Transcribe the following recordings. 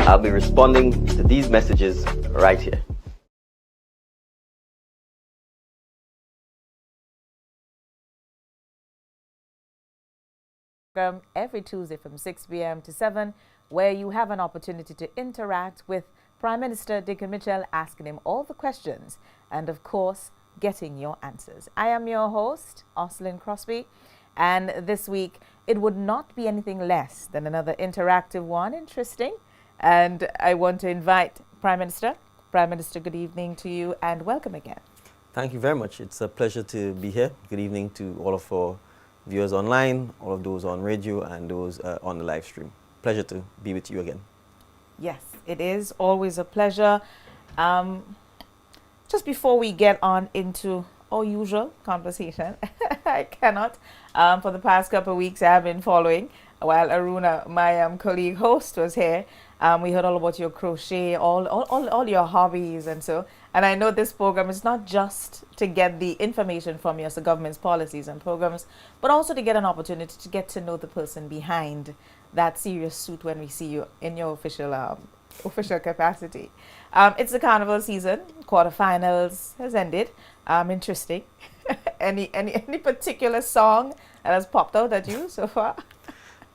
I'll be responding to these messages right here. Every Tuesday from 6 p.m. to 7, where you have an opportunity to interact with Prime Minister Dickon Mitchell, asking him all the questions and, of course, getting your answers. I am your host, Oslin Crosby, and this week it would not be anything less than another interactive one, interesting. And I want to invite Prime Minister. Prime Minister, good evening to you and welcome again. Thank you very much. It's a pleasure to be here. Good evening to all of our viewers online, all of those on radio and those on the live stream. Pleasure to be with you again. Yes, it is always a pleasure. Just before we get on into our usual conversation, I cannot. For the past couple of weeks, I have been following while Aruna, my colleague host, was here. We heard all about your crochet, all your hobbies and so. And I know this program is not just to get the information from you as the government's policies and programs, but also to get an opportunity to get to know the person behind that serious suit when we see you in your official capacity. It's the Carnival season. Quarterfinals has ended. Interesting. any particular song that has popped out at you so far?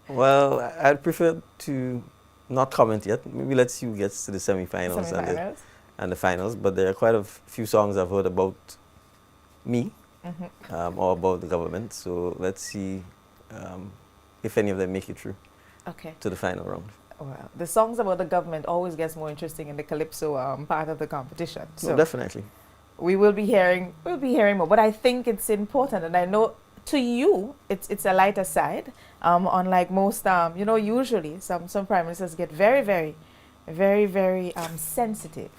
Well, I'd prefer to not comment yet. Maybe let's you get to the semi-finals. And the finals, but there are quite a few songs I've heard about me or about the government. So let's see if any of them make it through to the final round. Well, the songs about the government always gets more interesting in the calypso part of the competition. So no, definitely. We will be hearing more. But I think it's important, and I know to you it's a lighter side. Unlike most, usually some prime ministers get very sensitive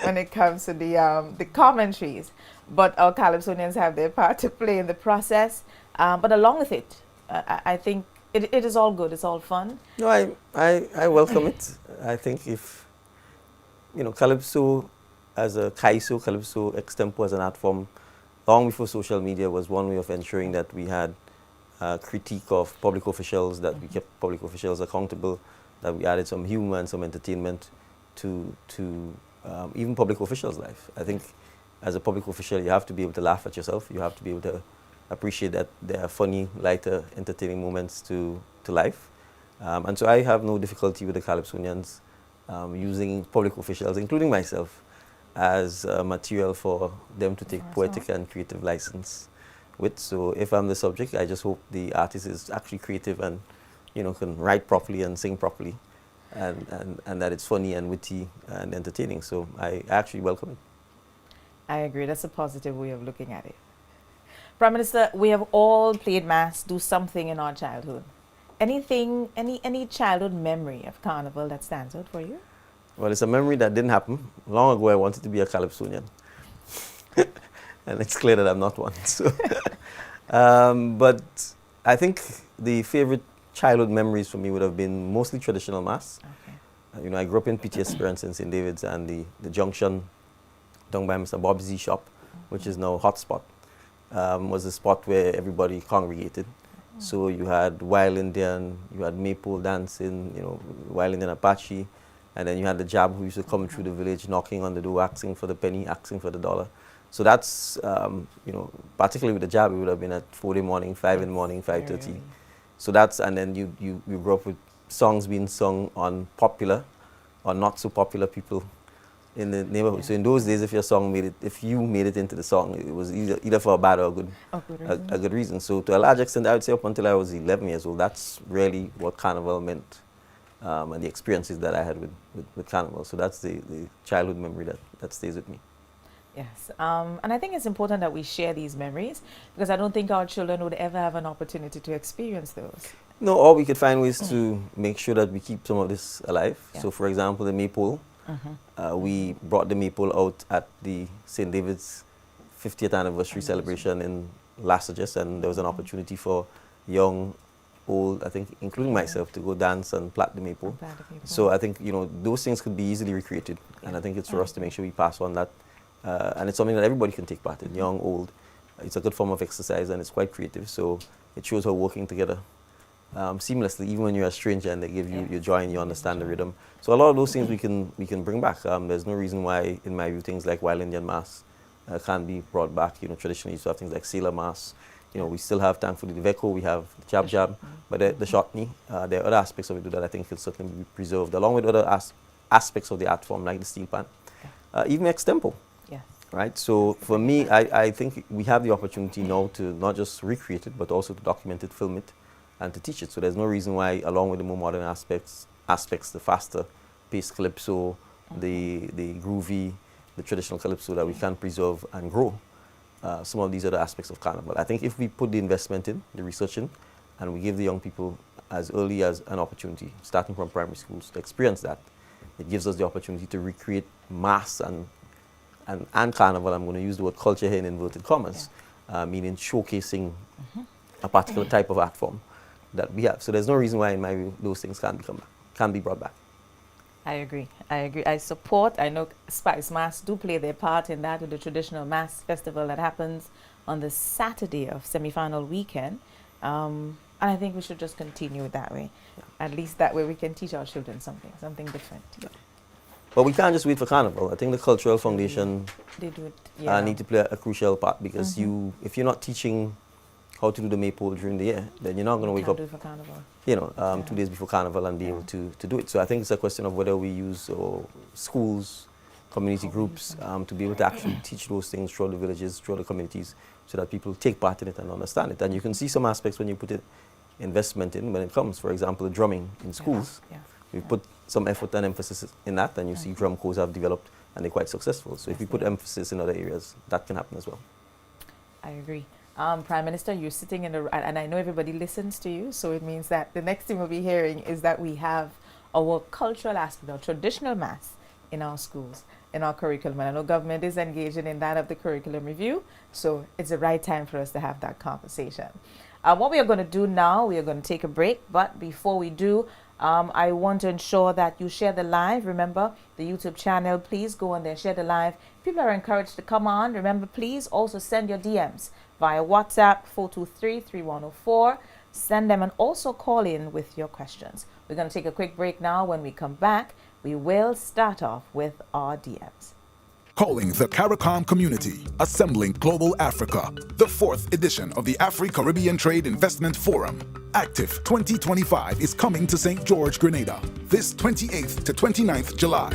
when it comes to the commentaries, but our Calypsonians have their part to play in the process. But along with it, I think it is all good. It's all fun. No, I welcome it. I think if Calypso as a Calypso extempo as an art form, long before social media, was one way of ensuring that we had critique of public officials, that we kept public officials accountable, that we added some humor and some entertainment to even public officials' life. I think as a public official, you have to be able to laugh at yourself. You have to be able to appreciate that there are funny, lighter, entertaining moments to life. And so I have no difficulty with the Calypsonians using public officials, including myself, as material for them to take poetic and creative license with. So if I'm the subject, I just hope the artist is actually creative and can write properly and sing properly. And that it's funny and witty and entertaining. So I actually welcome it. I agree. That's a positive way of looking at it. Prime Minister, we have all played mass, do something in our childhood. Anything, any childhood memory of Carnival that stands out for you? Well, it's a memory that didn't happen. Long ago, I wanted to be a Calypsonian. And it's clear that I'm not one. So but I think the favorite childhood memories for me would have been mostly traditional mass. I grew up in P.T. Esperance in St. David's, and the junction down by Mr. Bob's shop, which is now Hotspot, was a spot where everybody congregated. So you had Wild Indian, you had Maple dancing, Wild Indian Apache, and then you had the Jab who used to come through the village knocking on the door, asking for the penny, asking for the dollar. So that's, particularly with the Jab, it would have been at 4 in the morning, 5 in the morning, 5:30. So that's, and then you grew up with songs being sung on popular or not so popular people in the neighborhood. So in those days, if you made it into the song, it was either for a bad or a good reason. So to a large extent, I would say up until I was 11 years old, that's really what Carnival meant, and the experiences that I had with Carnival. So that's the childhood memory that stays with me. Yes, and I think it's important that we share these memories, because I don't think our children would ever have an opportunity to experience those. No, or we could find ways to make sure that we keep some of this alive. Yeah. So for example, the Maypole, we brought the Maypole out at the St. David's 50th anniversary celebration in Lassages, and there was an opportunity for young, old, I think, including myself, to go dance and plait the Maypole. So I think, those things could be easily recreated, and I think it's for us to make sure we pass on that. And it's something that everybody can take part in, young, old. It's a good form of exercise, and it's quite creative, so it shows how working together seamlessly, even when you're a stranger and they give you your joy and you understand the rhythm. So a lot of those things we can bring back. There's no reason why, in my view, things like Wild Indian Mass can't be brought back. You know, traditionally you used to have things like Sailor Mass. You know, we still have, thankfully, the Veko, we have the Jab Jab, but the Shotni, there are other aspects of it that I think will certainly be preserved, along with other aspects of the art form, like the steel pan, even extempo. Yes. Right? So for me, I think we have the opportunity now to not just recreate it, but also to document it, film it, and to teach it. So there's no reason why, along with the more modern aspects, the faster paced calypso, the groovy, the traditional calypso, that we can preserve and grow some of these other aspects of Carnival. I think if we put the investment in, the research in, and we give the young people as early as an opportunity, starting from primary schools, to experience that, it gives us the opportunity to recreate mass and Carnival. I'm going to use the word culture here in inverted commas, meaning showcasing a particular type of art form that we have. So there's no reason why, in my view, those things can be brought back. I agree. I support. I know Spice Mass do play their part in that, with the traditional mass festival that happens on the Saturday of semi-final weekend. And I think we should just continue that way. At least that way we can teach our children something different. But we can't just wait for Carnival. I think the Cultural Foundation they do it, need to play a crucial part, because if you're not teaching how to do the maypole during the year, then you're not going to wake up, do it for Carnival. 2 days before Carnival and be able to do it. So I think it's a question of whether we use schools, community groups, to be able to actually teach those things throughout the villages, throughout the communities, so that people take part in it and understand it. And you can see some aspects when you put investment in, when it comes, for example, the drumming in schools. We put some effort and emphasis in that, and you see drum corps have developed, and they're quite successful. So if we put emphasis in other areas, that can happen as well. I agree. Prime Minister, you're sitting in and I know everybody listens to you, so it means that the next thing we'll be hearing is that we have our cultural aspect, our traditional mass in our schools, in our curriculum. And I know government is engaging in that of the curriculum review, so it's the right time for us to have that conversation. What we are going to do now, we are going to take a break, but before we do, I want to ensure that you share the live. Remember, the YouTube channel, please go on there, share the live. People are encouraged to come on. Remember, please also send your DMs via WhatsApp 423-3104. Send them and also call in with your questions. We're going to take a quick break now. When we come back, we will start off with our DMs. Calling the CARICOM community, assembling Global Africa, the 4th edition of the Afri-Caribbean Trade Investment Forum. Active 2025 is coming to St. George, Grenada, this 28th to 29th July.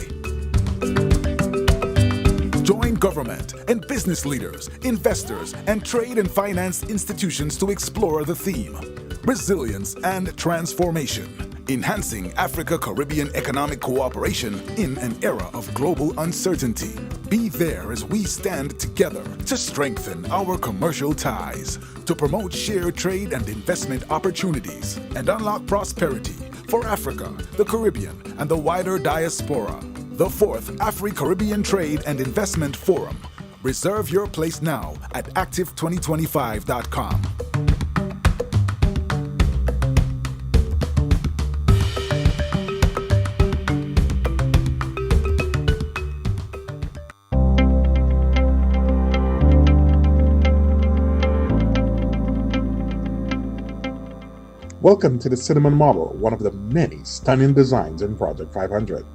Join government and business leaders, investors, and trade and finance institutions to explore the theme, resilience and transformation. Enhancing Africa-Caribbean economic cooperation in an era of global uncertainty. Be there as we stand together to strengthen our commercial ties, to promote shared trade and investment opportunities, and unlock prosperity for Africa, the Caribbean, and the wider diaspora. The 4th Afri-Caribbean Trade and Investment Forum. Reserve your place now at active2025.com. Welcome to the Cinnamon Model, one of the many stunning designs in Project 500.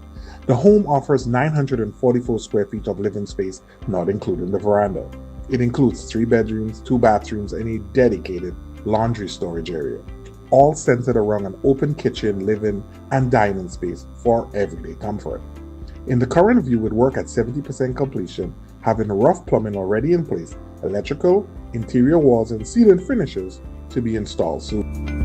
The home offers 944 square feet of living space, not including the veranda. It includes 3 bedrooms, 2 bathrooms, and a dedicated laundry storage area, all centered around an open kitchen, living, and dining space for everyday comfort. In the current view, with work at 70% completion, having rough plumbing already in place, electrical, interior walls, and ceiling finishes to be installed soon.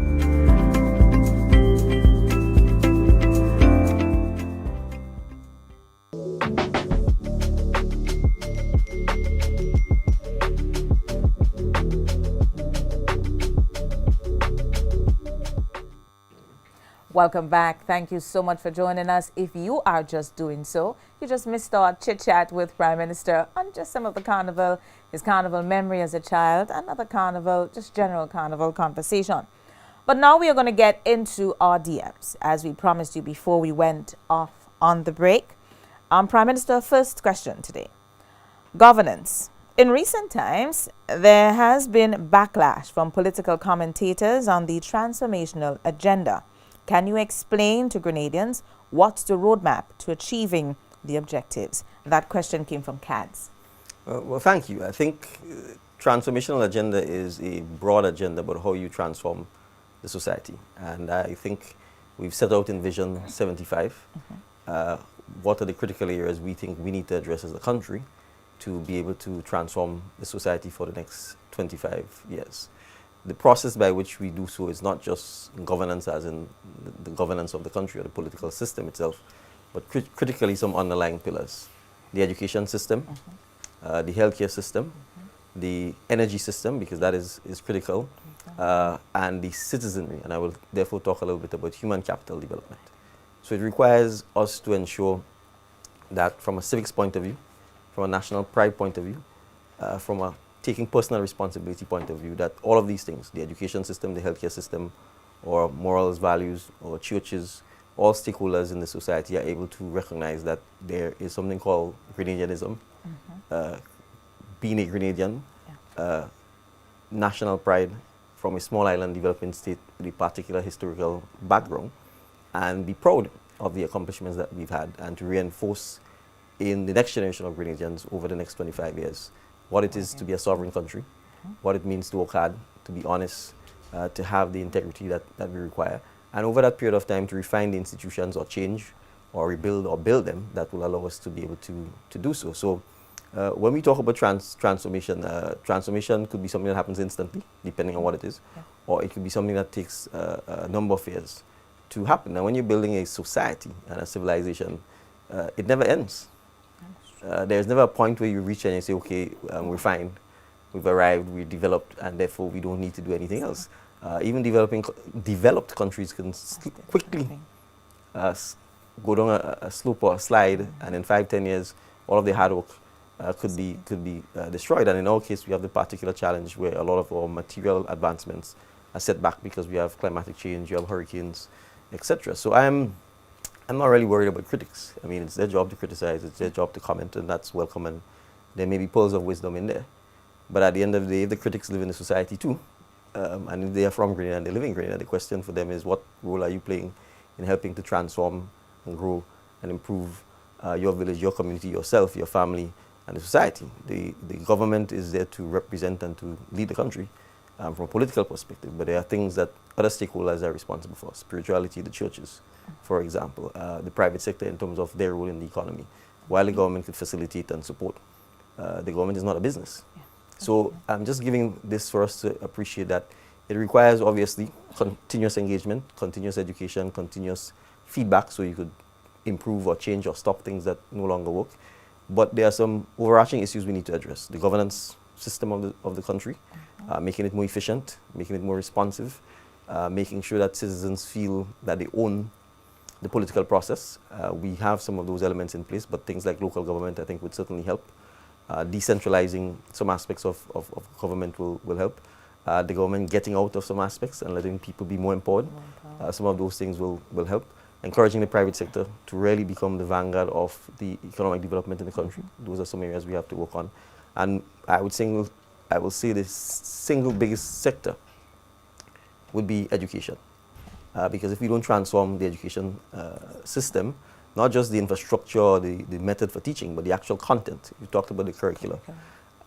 Welcome back. Thank you so much for joining us. If you are just doing so, you just missed our chit-chat with Prime Minister on just some of the carnival, his carnival memory as a child, another carnival, just general carnival conversation. But now we are going to get into our DMs, as we promised you before we went off on the break. Prime Minister, first question today. Governance. In recent times, there has been backlash from political commentators on the transformational agenda. Can you explain to Grenadians what's the roadmap to achieving the objectives? That question came from CADS. Well, thank you. I think transformational agenda is a broad agenda about how you transform the society. And I think we've set out in Vision 75 what are the critical areas we think we need to address as a country to be able to transform the society for the next 25 years. The process by which we do so is not just governance as in the governance of the country or the political system itself, but critically some underlying pillars. The education system, the healthcare system, the energy system, because that is critical, and the citizenry. And I will therefore talk a little bit about human capital development. So it requires us to ensure that from a civics point of view, from a national pride point of view, from a taking personal responsibility point of view, that all of these things, the education system, the healthcare system, or morals, values, or churches, all stakeholders in the society are able to recognize that there is something called Grenadianism, being a Grenadian, national pride from a small island developing state with a particular historical background, and be proud of the accomplishments that we've had, and to reinforce in the next generation of Grenadians over the next 25 years what it is to be a sovereign country, what it means to work hard, to be honest, to have the integrity that we require, and over that period of time to refine the institutions or change or rebuild or build them that will allow us to be able to do so. So when we talk about transformation, transformation could be something that happens instantly, depending on what it is, or it could be something that takes a number of years to happen. And when you're building a society and a civilization, it never ends. There's never a point where you reach and you say, okay, we're fine, we've arrived, we're developed, and therefore we don't need to do anything else. Even developed countries can quickly go down a slope or a slide, and in 5-10 years, all of their hard work could be destroyed. And in our case, we have the particular challenge where a lot of our material advancements are set back because we have climatic change, you have hurricanes, etc. So I'm not really worried about critics. I mean, it's their job to criticize, it's their job to comment, and that's welcome, and there may be pearls of wisdom in there. But at the end of the day, if the critics live in the society too, and if they are from Grenada and they live in Grenada, the question for them is, what role are you playing in helping to transform and grow and improve your village, your community, yourself, your family, and the society? The government is there to represent and to lead the country from a political perspective, but there are things that other stakeholders are responsible for. Spirituality, the churches, for example, the private sector in terms of their role in the economy. While the government could facilitate and support, the government is not a business. So I'm just giving this for us to appreciate that it requires, obviously, continuous engagement, continuous education, continuous feedback, so you could improve or change or stop things that no longer work. But there are some overarching issues we need to address. The governance system of the country, making it more efficient, making it more responsive, making sure that citizens feel that they own the political process. We have some of those elements in place, but things like local government, I think, would certainly help. Decentralizing some aspects of government will help. The government getting out of some aspects and letting people be more empowered. Some of those things will help. Encouraging the private sector to really become the vanguard of the economic development in the country. Those are some areas we have to work on. And I will say the single biggest sector would be education. Because if we don't transform the education system, not just the infrastructure or the method for teaching, but the actual content. You talked about the curricula.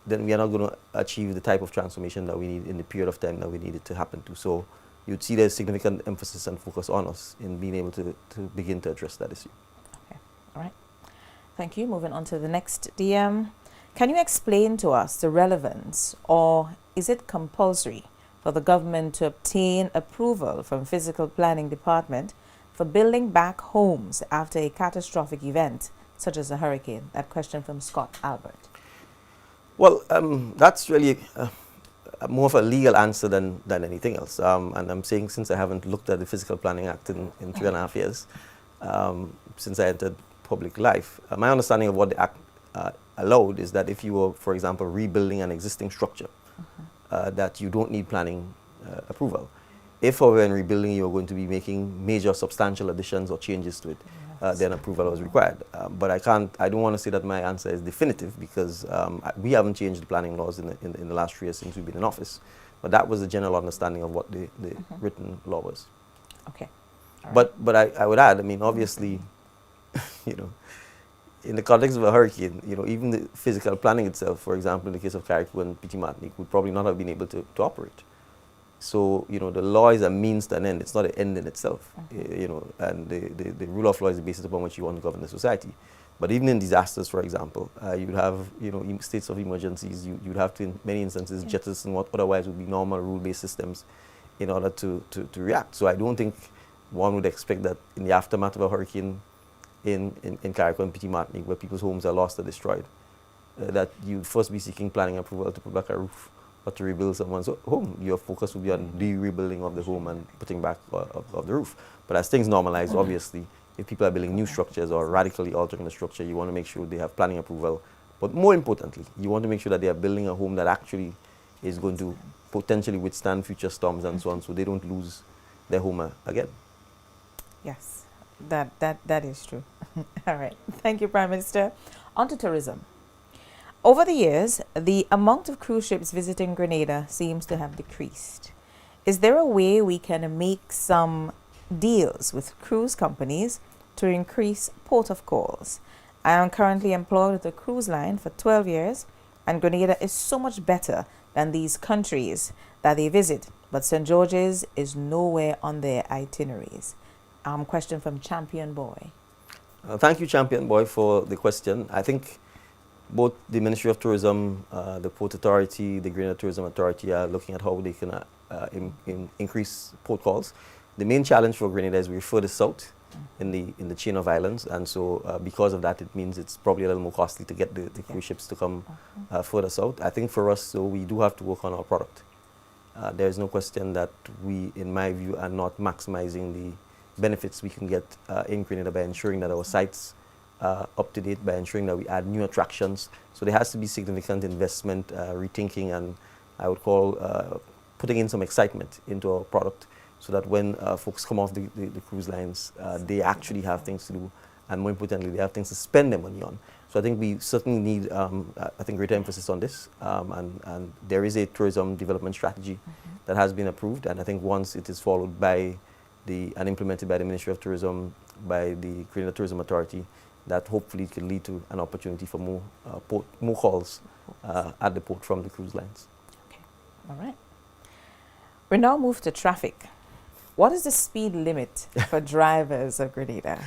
Then we are not going to achieve the type of transformation that we need in the period of time that we need it to happen to. So you'd see there's significant emphasis and focus on us in being able to begin to address that issue. Okay, all right. Thank you. Moving on to the next DM. Can you explain to us the relevance, or is it compulsory for the government to obtain approval from Physical Planning Department for building back homes after a catastrophic event, such as a hurricane? That question from Scott Albert. Well, that's really more of a legal answer than anything else. And I'm saying, since I haven't looked at the Physical Planning Act in 3.5 years, since I entered public life, my understanding of what the Act allowed is that if you were, for example, rebuilding an existing structure, that you don't need planning approval. If, however, in rebuilding, you're going to be making major substantial additions or changes to it, then approval was required. But I don't want to say that my answer is definitive because we haven't changed the planning laws in the last 3 years since we've been in office. But that was the general understanding of what the written law was. Okay. All right. But I would add, I mean, obviously, you know, in the context of a hurricane, you know, even the physical planning itself, for example, in the case of Carriacou and Petit Martinique, would probably not have been able to operate. So, you know, the law is a means to an end. It's not an end in itself, you know, and the rule of law is the basis upon which you want to govern the society. But even in disasters, for example, you would have, you know, states of emergencies. You would have to, in many instances, jettison what otherwise would be normal rule-based systems in order to react. So I don't think one would expect that in the aftermath of a hurricane in Carriacou and Petit Martinique, where people's homes are lost or destroyed, that you'd first be seeking planning approval to put back a roof or to rebuild someone's home. Your focus would be on the rebuilding of the home and putting back of the roof. But as things normalize, obviously, if people are building new structures or radically altering the structure, you want to make sure they have planning approval. But more importantly, you want to make sure that they are building a home that actually is going to potentially withstand future storms and so on, so they don't lose their home again. Yes, that is true. All right. Thank you, Prime Minister. On to tourism. Over the years, the amount of cruise ships visiting Grenada seems to have decreased. Is there a way we can make some deals with cruise companies to increase port of calls? I am currently employed with a cruise line for 12 years, and Grenada is so much better than these countries that they visit, but St. George's is nowhere on their itineraries. Question from Champion Boy. Thank you, Champion Boy, for the question. I think both the Ministry of Tourism, the Port Authority, the Grenada Tourism Authority are looking at how they can increase port calls. The main challenge for Grenada is we're further south in the chain of islands, and so because of that, it means it's probably a little more costly to get the cruise ships to come further south. I think for us, so we do have to work on our product. There is no question that we, in my view, are not maximizing the benefits we can get in Grenada by ensuring that our sites up to date, by ensuring that we add new attractions. So there has to be significant investment, rethinking, and I would call putting in some excitement into our product so that when folks come off the cruise lines, they actually have things to do, and more importantly, they have things to spend their money on. So I think we certainly need, I think, greater emphasis on this, and there is a tourism development strategy that has been approved, and I think once it is followed by and implemented by the Ministry of Tourism, by the Grenada Tourism Authority, that hopefully can lead to an opportunity for more calls at the port from the cruise lines. Okay, all right. We now move to traffic. What is the speed limit for drivers of Grenada?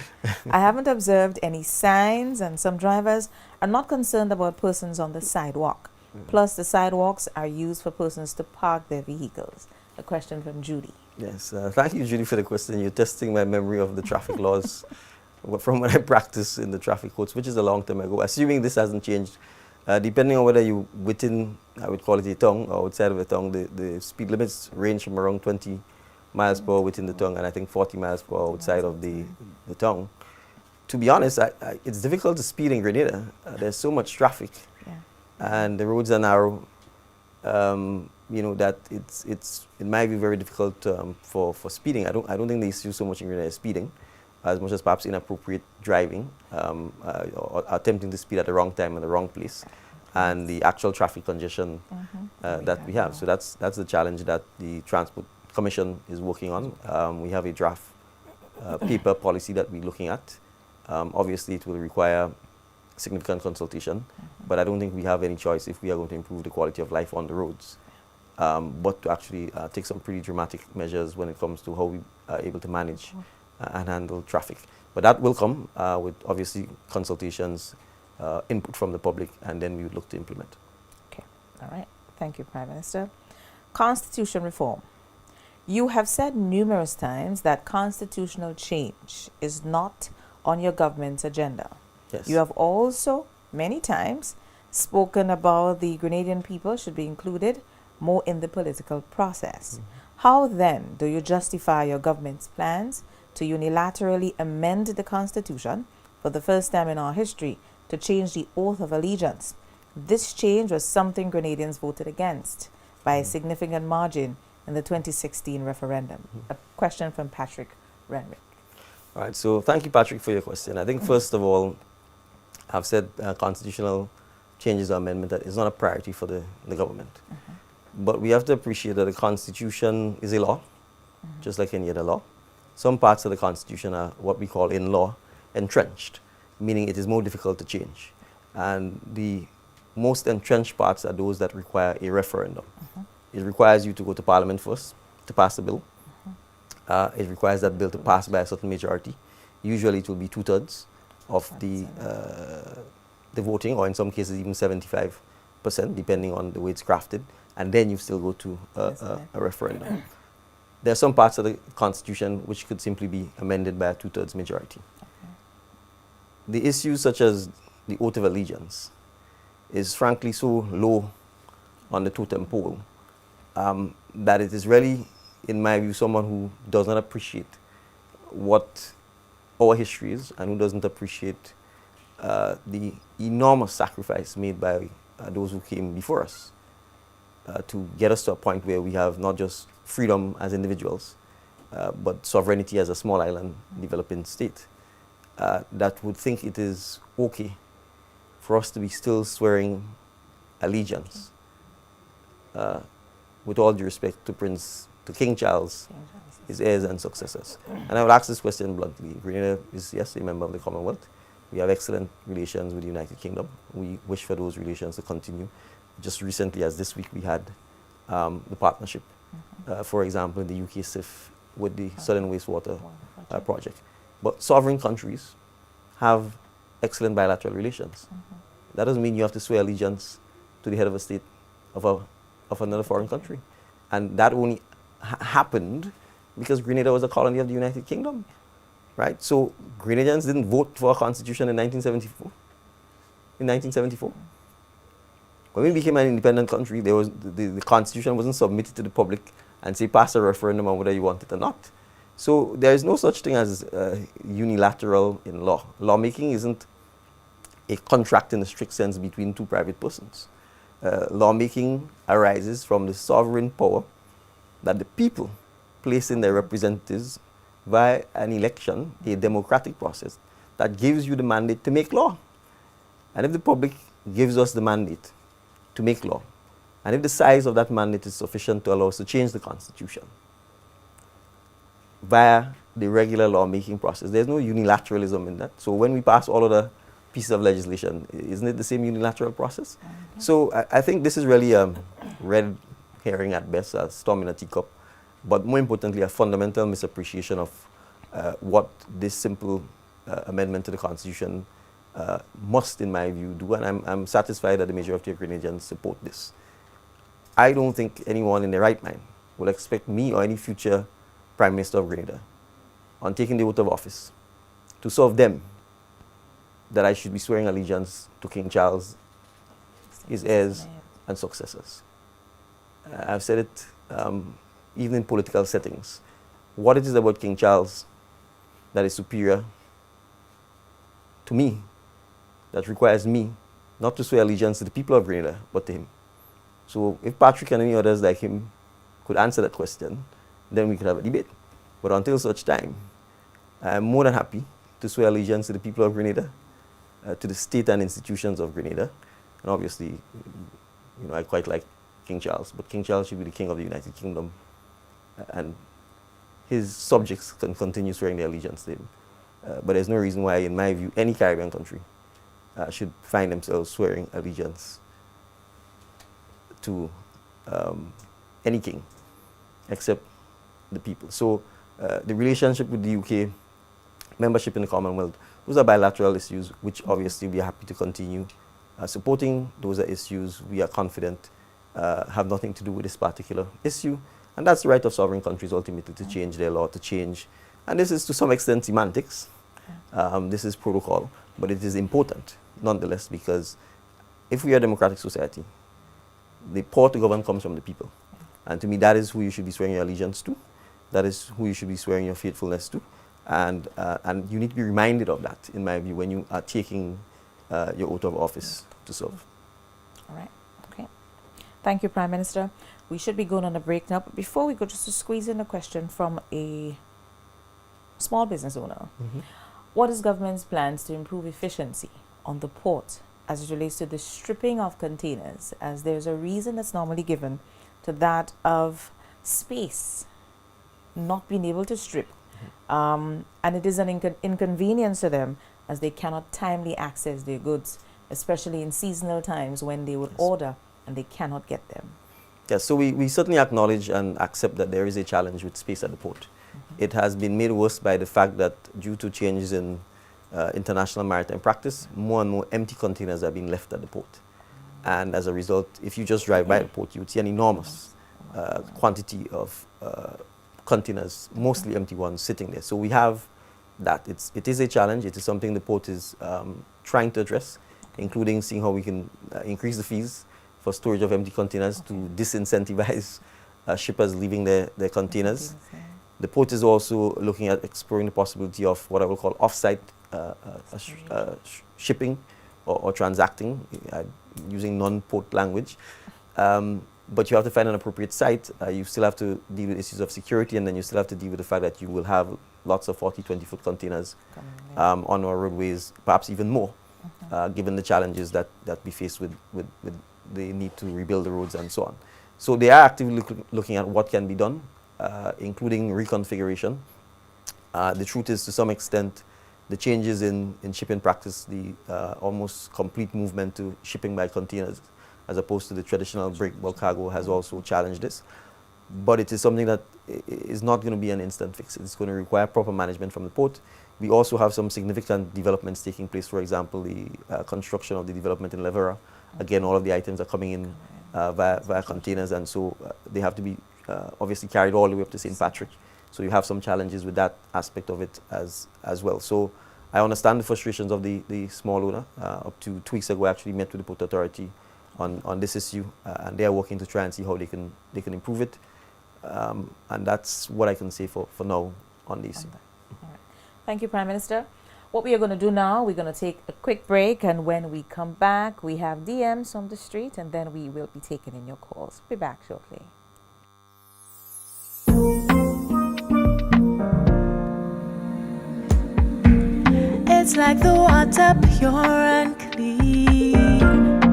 I haven't observed any signs, and some drivers are not concerned about persons on the sidewalk. Plus, the sidewalks are used for persons to park their vehicles. A question from Judy. Yes, thank you, Judy, for the question. You're testing my memory of the traffic laws from when I practiced in the traffic courts, which is a long time ago. Assuming this hasn't changed, depending on whether you within, I would call it a tongue, or outside of a tongue, the speed limits range from around 20 miles per hour within the tongue, and I think 40 miles per hour outside of the tongue. To be honest, it's difficult to speed in Grenada. There's so much traffic, and the roads are narrow. You know that it's in my view very difficult for speeding. I don't think the issue so much in Grenada is speeding, as much as perhaps inappropriate driving, or attempting to speed at the wrong time in the wrong place, and the actual traffic congestion that we have. So that's the challenge that the Transport Commission is working on. We have a draft paper policy that we're looking at. Obviously, it will require significant consultation, but I don't think we have any choice if we are going to improve the quality of life on the roads, but to actually take some pretty dramatic measures when it comes to how we are able to manage and handle traffic. But that will come with obviously consultations, input from the public, and then we would look to implement. Okay, all right. Thank you, Prime Minister. Constitution reform. You have said numerous times that constitutional change is not on your government's agenda. Yes. You have also many times spoken about the Grenadian people should be included more in the political process. How then do you justify your government's plans to unilaterally amend the Constitution for the first time in our history to change the oath of allegiance? This change was something Grenadians voted against by a significant margin in the 2016 referendum. A question from Patrick Renwick. All right, so thank you, Patrick, for your question. I think, first of all, I've said constitutional changes or amendment that is not a priority for the government. But we have to appreciate that the Constitution is a law, just like any other law. Some parts of the Constitution are what we call in law entrenched, meaning it is more difficult to change. And the most entrenched parts are those that require a referendum. It requires you to go to Parliament first to pass a bill. It requires that bill to pass by a certain majority. Usually it will be 2/3 of the voting, or in some cases even 75%, depending on the way it's crafted. And then you still go to a referendum. There are some parts of the Constitution which could simply be amended by a 2/3 majority. The issues such as the oath of allegiance is frankly so low on the totem pole that it is really, in my view, someone who does not appreciate what our history is and who doesn't appreciate the enormous sacrifice made by those who came before us to get us to a point where we have not just freedom as individuals, but sovereignty as a small island developing state, that would think it is okay for us to be still swearing allegiance, with all due respect to King Charles, his heirs and successors. And I would ask this question bluntly. Grenada is, yes, a member of the Commonwealth. We have excellent relations with the United Kingdom. We wish for those relations to continue. Just recently, as this week, we had the partnership, for example, in the UK SIF with the Southern Wastewater project. But sovereign countries have excellent bilateral relations. That doesn't mean you have to swear allegiance to the head of a state of another foreign country. And that only happened because Grenada was a colony of the United Kingdom, right? So Grenadians didn't vote for a constitution in 1974. When we became an independent country, there was the constitution wasn't submitted to the public and say pass a referendum on whether you want it or not. So there is no such thing as unilateral in law. Lawmaking isn't a contract in the strict sense between two private persons. Lawmaking arises from the sovereign power that the people place in their representatives via an election, a democratic process that gives you the mandate to make law. And if the public gives us the mandate to make law, and if the size of that mandate is sufficient to allow us to change the Constitution via the regular lawmaking process, there's no unilateralism in that. So when we pass all of the pieces of legislation, isn't it the same unilateral process? So I think this is really a red herring at best, a storm in a teacup, but more importantly, a fundamental misappreciation of what this simple amendment to the Constitution must, in my view, do. And I'm satisfied that the majority of Grenadians support this. I don't think anyone in their right mind will expect me or any future Prime Minister of Grenada, on taking the oath of office, to serve them that I should be swearing allegiance to King Charles, his heirs and successors. I've said it even in political settings. What it is about King Charles that is superior to me, that requires me not to swear allegiance to the people of Grenada, but to him. So if Patrick and any others like him could answer that question, then we could have a debate. But until such time, I'm more than happy to swear allegiance to the people of Grenada, to the state and institutions of Grenada. And obviously, I quite like King Charles, but King Charles should be the king of the United Kingdom, and his subjects can continue swearing their allegiance to him. But there's no reason why, in my view, any Caribbean country should find themselves swearing allegiance to any king, except the people. So the relationship with the UK, membership in the Commonwealth, those are bilateral issues, which obviously we are happy to continue supporting. Those are issues we are confident have nothing to do with this particular issue. And that's the right of sovereign countries ultimately to change their law, to change. And this is to some extent semantics. This is protocol, but it is important nonetheless, because if we are a democratic society, the power to govern comes from the people. And to me, that is who you should be swearing your allegiance to. That is who you should be swearing your faithfulness to. And you need to be reminded of that, in my view, when you are taking your oath of office to serve. All right. Okay. Thank you, Prime Minister. We should be going on a break now. But before we go, just to squeeze in a question from a small business owner. What is government's plans to improve efficiency on the port as it relates to the stripping of containers, as there's a reason that's normally given to that of space not being able to strip, and it is an inconvenience to them as they cannot timely access their goods, especially in seasonal times when they would order and they cannot get them. Yes, so we certainly acknowledge and accept that there is a challenge with space at the port. It has been made worse by the fact that due to changes in international maritime practice, more and more empty containers are being left at the port. And as a result, if you just drive by the port, you would see an enormous quantity of containers, mostly empty ones, sitting there. So we have that. It is a challenge. It is something the port is trying to address, including seeing how we can increase the fees for storage of empty containers to disincentivize shippers leaving their containers. The port is also looking at exploring the possibility of what I will call off-site shipping or transacting, using non-port language. But you have to find an appropriate site. You still have to deal with issues of security, and then you still have to deal with the fact that you will have lots of 40, 20-foot containers on our roadways, perhaps even more, given the challenges that we face with the need to rebuild the roads and so on. So they are actively looking at what can be done, including reconfiguration. The truth is, to some extent, the changes in shipping practice, the almost complete movement to shipping by containers as opposed to the traditional break bulk cargo, has also challenged this. But it is something that is not going to be an instant fix. It's going to require proper management from the port. We also have some significant developments taking place. For example, the construction of the development in Levera. Again, all of the items are coming in via containers, and so they have to be obviously carried all the way up to St. Patrick. So you have some challenges with that aspect of it as well. So I understand the frustrations of the small owner. Up to 2 weeks ago, I actually met with the Port Authority on this issue, and they are working to try and see how they can improve it. And that's what I can say for now on the issue. All right. Thank you, Prime Minister. What we are going to do now, we're going to take a quick break, and when we come back, we have DMs on the street, and then we will be taking in your calls. Be back shortly. It's like the water pure and clean.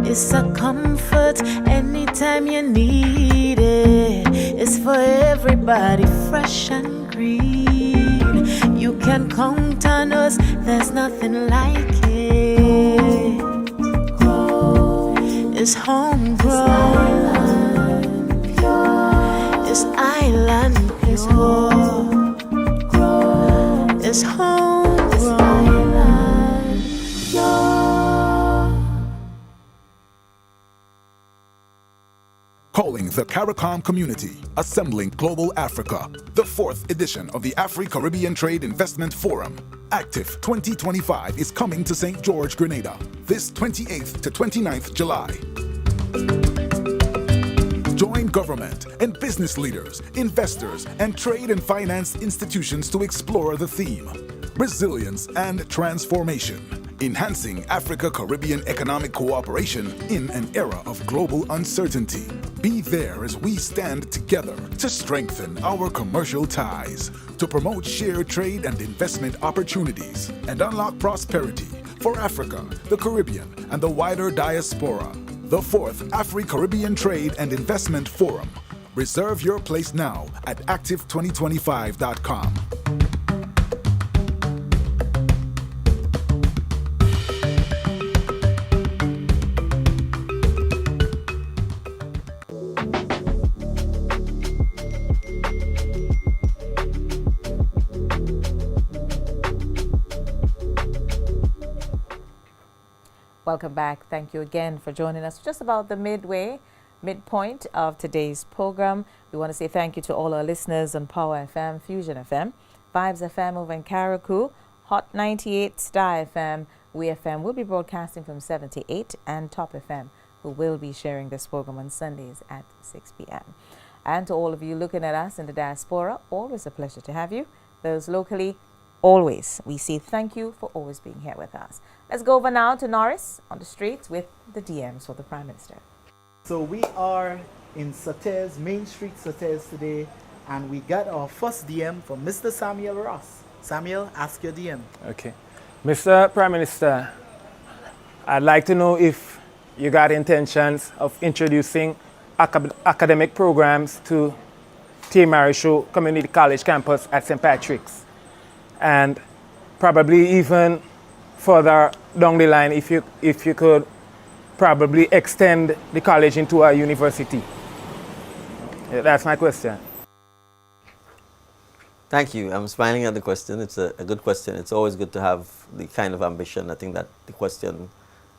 It's a comfort anytime you need it. It's for everybody, fresh and green. You can count on us, there's nothing like it. It's homegrown. It's island pure. It's homegrown. Calling the CARICOM community, assembling Global Africa, the 4th edition of the Afri-Caribbean Trade Investment Forum. Active 2025 is coming to St. George, Grenada, this 28th to 29th July. Join government and business leaders, investors, and trade and finance institutions to explore the theme, Resilience and Transformation. Enhancing Africa-Caribbean economic cooperation in an era of global uncertainty. Be there as we stand together to strengthen our commercial ties, to promote shared trade and investment opportunities, and unlock prosperity for Africa, the Caribbean, and the wider diaspora. The 4th Afri-Caribbean Trade and Investment Forum. Reserve your place now at active2025.com. Welcome back. Thank you again for joining us. Just about the midpoint of today's program. We want to say thank you to all our listeners on Power FM, Fusion FM, Vibes FM over in Carriacou, Hot 98, Star FM, We FM will be broadcasting from 7 to 8, and Top FM, who will be sharing this program on Sundays at 6 p.m. And to all of you looking at us in the diaspora, always a pleasure to have you. Those locally, always. We say thank you for always being here with us. Let's go over now to Norris on the streets with the DMs for the Prime Minister. So we are in Sautez, Main Street, Sautez today, and we got our first DM from Mr. Samuel Ross. Samuel, ask your DM. Okay. Mr. Prime Minister, I'd like to know if you got intentions of introducing academic programs to T. Marisho Community College campus at St. Patrick's, and probably even further down the line if you could probably extend the college into a university. Yeah, that's my question. Thank you. I'm smiling at the question. It's a good question. It's always good to have the kind of ambition I think that the question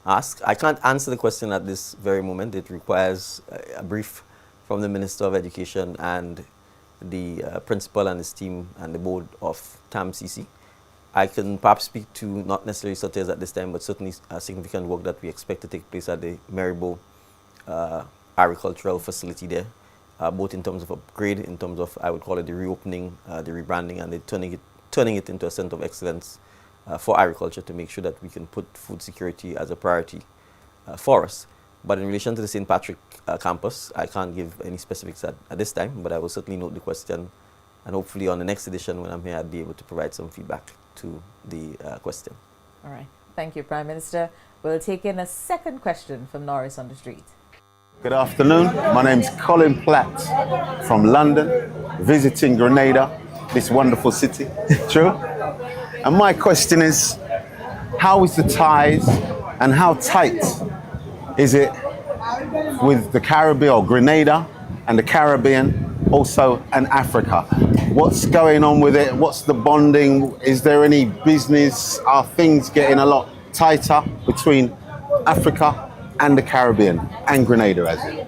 asks. I can't answer the question at this very moment. It requires a brief from the Minister of Education and the principal and his team and the board of TAMCC. I can perhaps speak to not necessarily Sotes at this time, but certainly significant work that we expect to take place at the Maribo agricultural facility there, both in terms of upgrade, in terms of, I would call it the reopening, the rebranding, and the turning it into a center of excellence for agriculture to make sure that we can put food security as a priority for us. But in relation to the St. Patrick campus, I can't give any specifics at this time, but I will certainly note the question, and hopefully on the next edition when I'm here, I'll be able to provide some feedback to the question. All right. Thank you, Prime Minister. We'll take in a second question from Norris on the street. Good afternoon. My name's Colin Platt from London, visiting Grenada, this wonderful city. True. And my question is, how is the ties and how tight is it with the Caribbean, or Grenada and the Caribbean, also and Africa? What's going on with it? What's the bonding? Is there any business? Are things getting a lot tighter between Africa and the Caribbean and Grenada as it?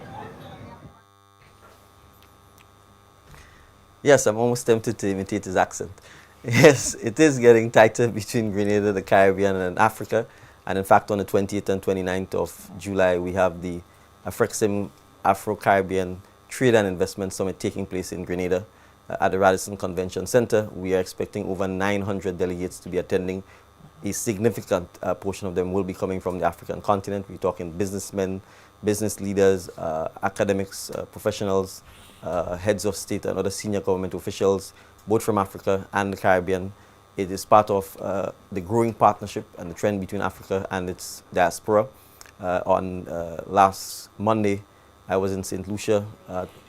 Yes, I'm almost tempted to imitate his accent. Yes, it is getting tighter between Grenada, the Caribbean, and Africa. And in fact, on the 20th and 29th of July, we have the AFRICSIM Afro-Caribbean Trade and Investment Summit taking place in Grenada at the Radisson Convention Center. We are expecting over 900 delegates to be attending. A significant portion of them will be coming from the African continent. We're talking businessmen, business leaders, academics, professionals, heads of state and other senior government officials, both from Africa and the Caribbean. It is part of the growing partnership and the trend between Africa and its diaspora. On last Monday, I was in St. Lucia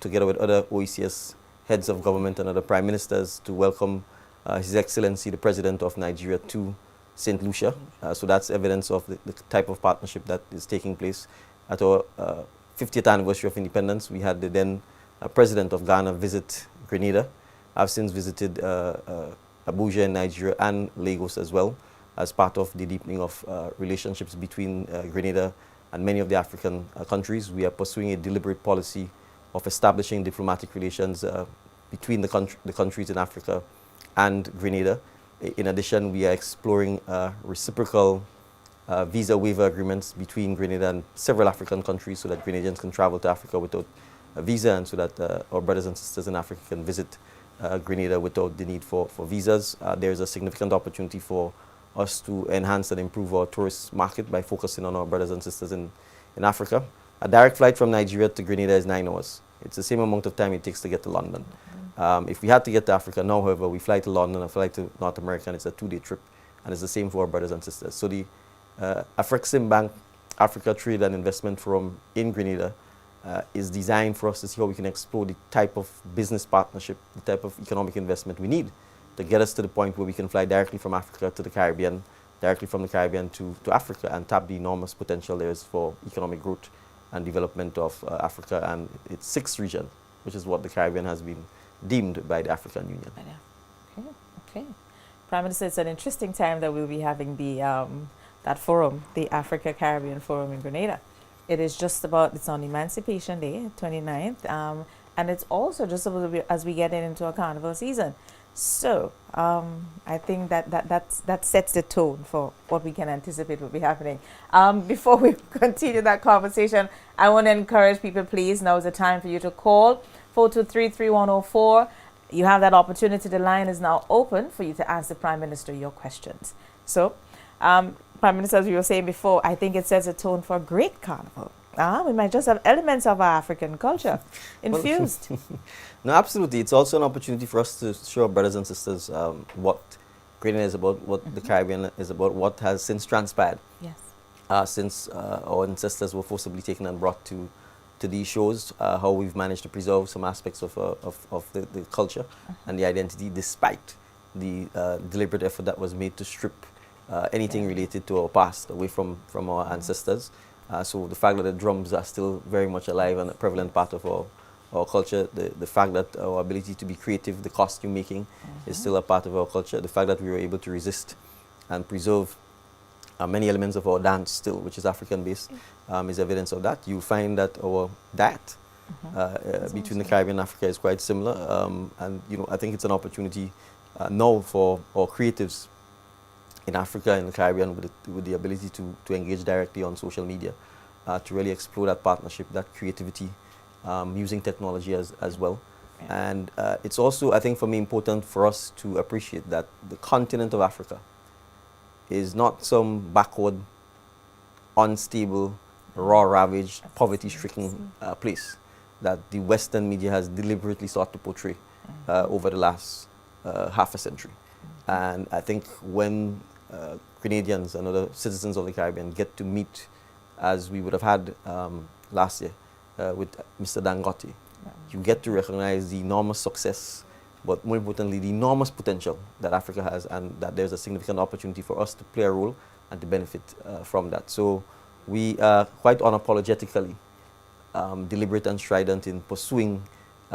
together with other OECS heads of government and other prime ministers to welcome His Excellency, the President of Nigeria, to St. Lucia. So that's evidence of the type of partnership that is taking place. At our 50th anniversary of independence, we had the then President of Ghana visit Grenada. I've since visited Abuja in Nigeria and Lagos as well, as part of the deepening of relationships between Grenada and many of the African countries. We are pursuing a deliberate policy of establishing diplomatic relations between the countries in Africa and Grenada. In addition, we are exploring reciprocal visa waiver agreements between Grenada and several African countries so that Grenadians can travel to Africa without a visa, and so that our brothers and sisters in Africa can visit Grenada without the need for visas. There is a significant opportunity for us to enhance and improve our tourist market by focusing on our brothers and sisters in Africa. A direct flight from Nigeria to Grenada is 9 hours. It's the same amount of time it takes to get to London. If we had to get to Africa now, however, we fly to London and fly to North America, and it's a 2-day trip, and it's the same for our brothers and sisters. So the AFRICSIM Bank Africa Trade and Investment Forum in Grenada is designed for us to see how we can explore the type of business partnership, the type of economic investment we need to get us to the point where we can fly directly from Africa to the Caribbean, directly from the Caribbean to Africa, and tap the enormous potential there is for economic growth and development of Africa and its 6th region, which is what the Caribbean has been deemed by the African Union. Okay. Prime Minister, it's an interesting time that we'll be having the that forum, the Africa Caribbean Forum in Grenada. It is just about, it's on Emancipation Day, 29th, and it's also just a little bit as we get into a carnival season. So I think that sets the tone for what we can anticipate will be happening. Before we continue that conversation, I want to encourage people, please, now is the time for you to call 423-3104. You have that opportunity. The line is now open for you to ask the Prime Minister your questions. So, Prime Minister, as we were saying before, I think it sets a tone for a great carnival. We might just have elements of our African culture infused. No, absolutely. It's also an opportunity for us to show our brothers and sisters what Grenada is about, what the Caribbean is about, what has since transpired. Yes. Since our ancestors were forcibly taken and brought to these shows, how we've managed to preserve some aspects of the culture and the identity, despite the deliberate effort that was made to strip anything related to our past away from our ancestors. So the fact that the drums are still very much alive and a prevalent part of our culture, the fact that our ability to be creative, the costume making is still a part of our culture, the fact that we were able to resist and preserve many elements of our dance still, which is African based, is evidence of that. You find that our diet between the Caribbean and Africa is quite similar, and I think it's an opportunity now for our creatives in Africa and the Caribbean with the ability to engage directly on social media, to really explore that partnership, that creativity, using technology as well. Yeah. And it's also, I think, for me, important for us to appreciate that the continent of Africa is not some backward, unstable, raw-ravaged, poverty-stricken place that the Western media has deliberately sought to portray over the last half a century. And I think when Grenadians and other citizens of the Caribbean get to meet, as we would have had last year with Mr. Dangote, you get to recognize the enormous success, but more importantly, the enormous potential that Africa has, and that there's a significant opportunity for us to play a role and to benefit from that. So we are quite unapologetically deliberate and strident in pursuing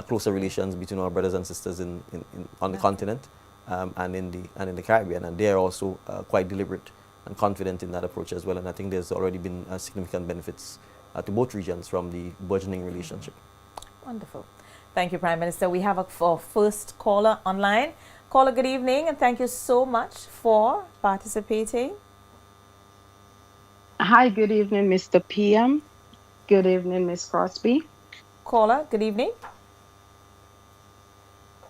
closer relations between our brothers and sisters on the continent and in the Caribbean, and they are also quite deliberate and confident in that approach as well. And I think there's already been significant benefits to both regions from the burgeoning relationship. Wonderful. Thank you, Prime Minister. We have our first caller online. Caller, good evening, and thank you so much for participating. Hi, good evening, Mr. PM. Good evening, Ms. Crosby. Caller, good evening.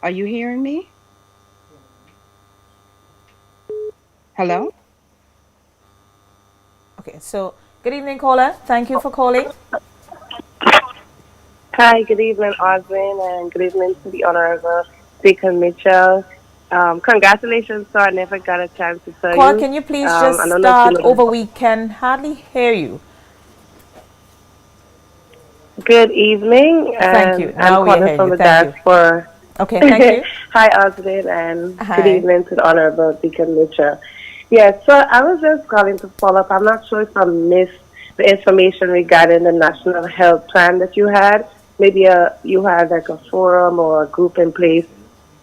Are you hearing me? Hello? Okay, so good evening, caller. Thank you for calling. Hi, good evening, Oswin, and good evening to the Honorable Dickon Mitchell. Congratulations, sir. I never got a chance to tell you. Caller, can you please just start over? We can hardly hear you. Good evening. Thank you. I'm calling from the diaspora. Okay, thank you. Hi, Oswin, and Hi. Good evening to the Honorable Dickon Mitchell. Yes, so I was just calling to follow up. I'm not sure if I missed the information regarding the National Health Plan that you had. Maybe you had like a forum or a group in place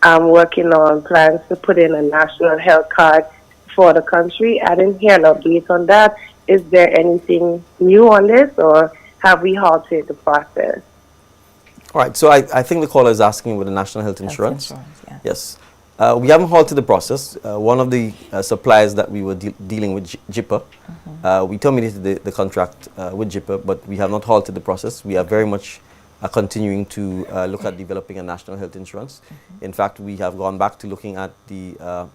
working on plans to put in a national health card for the country. I didn't hear an update on that. Is there anything new on this, or have we halted the process? All right, so I think the caller is asking with the National Health Insurance. Yeah. Yes. We haven't halted the process. One of the suppliers that we were dealing with, JIPA, we terminated the contract with JIPA, but we have not halted the process. We are very much continuing to look at developing a national health insurance. In fact, we have gone back to looking at the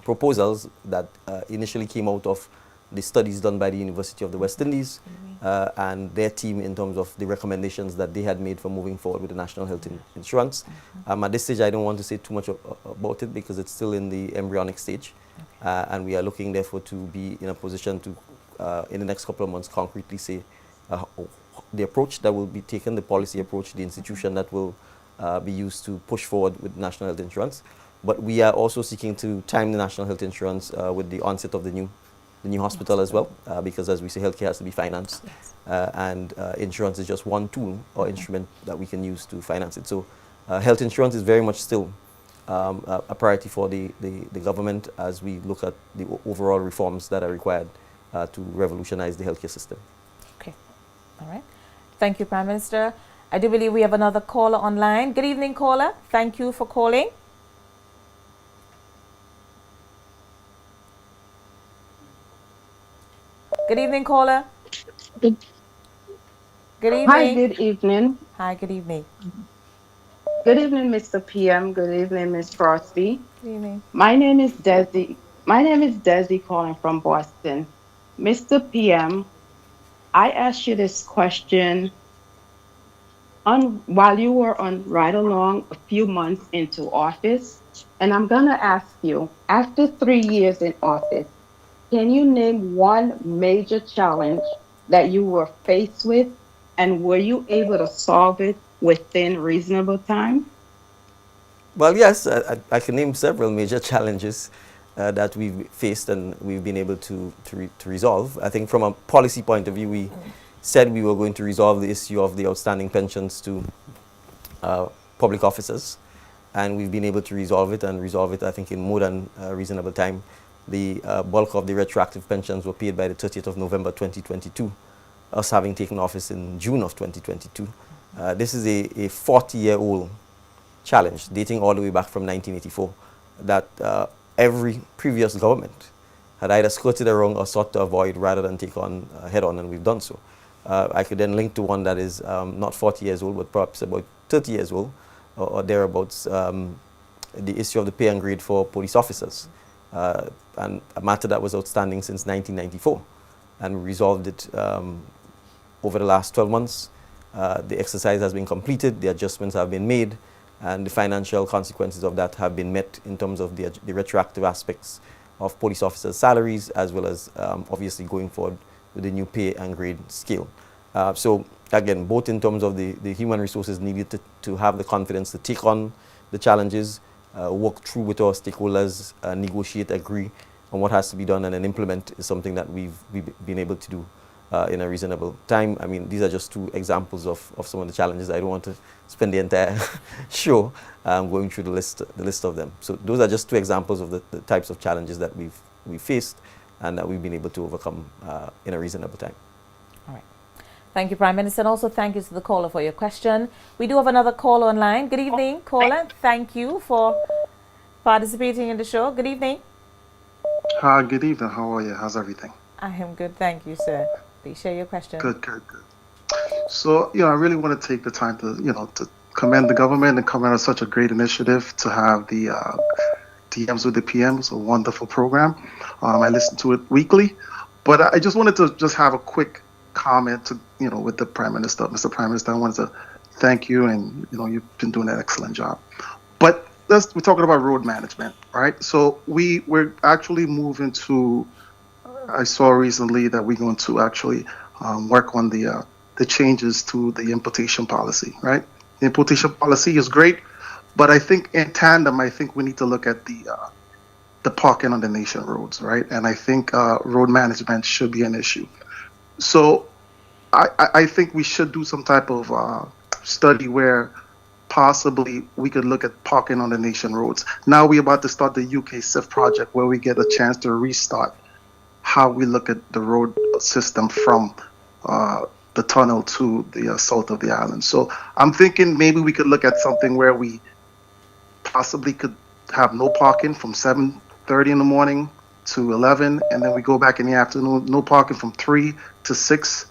proposals that initially came out of the studies done by the University of the West Indies and their team in terms of the recommendations that they had made for moving forward with the national health insurance. At this stage, I don't want to say too much about it because it's still in the embryonic stage. And we are looking, therefore, to be in a position to, in the next couple of months, concretely say the approach that will be taken, the policy approach, the institution that will be used to push forward with national health insurance. But we are also seeking to time the national health insurance with the onset of the new hospital as well, because as we say, healthcare has to be financed, and insurance is just one tool or instrument that we can use to finance it. So health insurance is very much still a priority for the government as we look at the overall reforms that are required to revolutionize the healthcare system. Okay, all right. Thank you, Prime Minister. I do believe we have another caller online. Good evening, caller. Thank you for calling. Good evening, caller. Good evening. Hi, good evening. Hi, good evening. Good evening, Mr. PM. Good evening, Ms. Frosty. Good evening. My name is Desi calling from Boston. Mr. PM, I asked you this question on while you were on right along a few months into office, and I'm gonna ask you, after 3 years in office, can you name one major challenge that you were faced with, and were you able to solve it within reasonable time? Well, yes, I can name several major challenges that we've faced and we've been able to resolve. I think from a policy point of view, we said we were going to resolve the issue of the outstanding pensions to public officers, and we've been able to resolve it, I think, in more than reasonable time. The bulk of the retroactive pensions were paid by the 30th of November 2022, us having taken office in June of 2022. This is a 40-year-old challenge dating all the way back from 1984 that every previous government had either skirted around or sought to avoid rather than take on head on, and we've done so. I could then link to one that is not 40 years old, but perhaps about 30 years old or thereabouts, the issue of the pay and grade for police officers, and a matter that was outstanding since 1994, and we resolved it over the last 12 months. The exercise has been completed, the adjustments have been made, and the financial consequences of that have been met in terms of the retroactive aspects of police officers' salaries, as well as obviously going forward with the new pay and grade scale. So again, both in terms of the human resources needed to have the confidence to take on the challenges, work through with our stakeholders, negotiate, agree on what has to be done, and then implement is something that we've been able to do in a reasonable time. I mean, these are just two examples of some of the challenges. I don't want to spend the entire show going through the list of them. So those are just two examples of the types of challenges that we've faced and that we've been able to overcome in a reasonable time. All right. Thank you, Prime Minister, and also thank you to the caller for your question. We do have another caller online. Good evening, caller. Thank you for participating in the show. Good evening. Hi, good evening. How are you? How's everything? I am good, thank you, sir. Please share your question. Good. So, I really want to take the time to, to commend the government and commend such a great initiative to have the DMs with the PMs, a wonderful program. I listen to it weekly, but I just wanted to just have a quick comment to, with the Prime Minister. Mr. Prime Minister, I wanted to thank you, and, you've been doing an excellent job. But we're talking about road management, right? So we're actually moving to, I saw recently that we're going to actually work on the changes to the importation policy, right? The importation policy is great, but I think in tandem, we need to look at the parking on the nation roads, right? And I think road management should be an issue. So I think we should do some type of study where possibly we could look at parking on the nation roads. Now we're about to start the UK SIF project where we get a chance to restart how we look at the road system from the tunnel to the south of the island. So I'm thinking maybe we could look at something where we possibly could have no parking from 7:30 in the morning to 11, and then we go back in the afternoon, no parking from 3 to 6.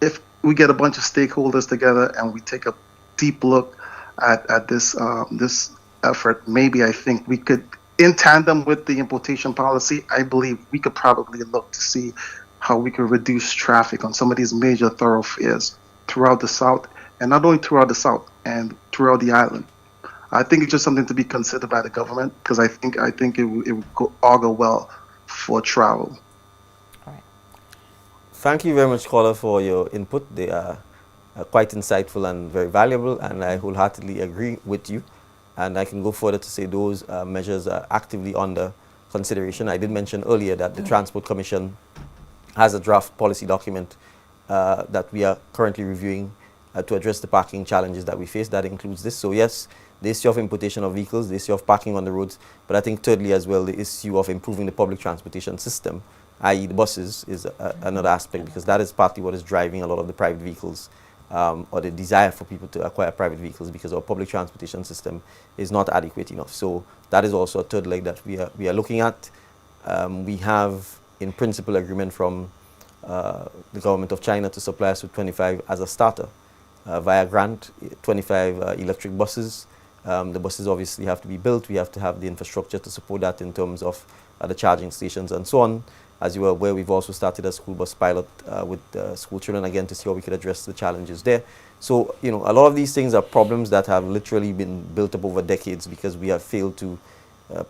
If we get a bunch of stakeholders together and we take a deep look at this this effort, maybe I think we could, in tandem with the importation policy, I believe we could probably look to see how we could reduce traffic on some of these major thoroughfares throughout the South, and not only throughout the South and throughout the island. I think it's just something to be considered by the government, because I think it would augur well for travel. All right. Thank you very much, caller, for your input. They are quite insightful and very valuable, and I wholeheartedly agree with you. And I can go further to say those measures are actively under consideration. I did mention earlier that the Transport Commission has a draft policy document that we are currently reviewing to address the parking challenges that we face. That includes this. So yes, the issue of importation of vehicles, the issue of parking on the roads, but I think thirdly as well, the issue of improving the public transportation system, i.e. the buses, is another aspect, because that is partly what is driving a lot of the private vehicles or the desire for people to acquire private vehicles, because our public transportation system is not adequate enough. So that is also a third leg that we are looking at. We have in principle agreement from the government of China to supply us with 25 as a starter via grant, 25 electric buses. The buses obviously have to be built. We have to have the infrastructure to support that in terms of the charging stations and so on. As you are aware, we've also started a school bus pilot with school children, again, to see how we could address the challenges there. So, you know, a lot of these things are problems that have literally been built up over decades because we have failed to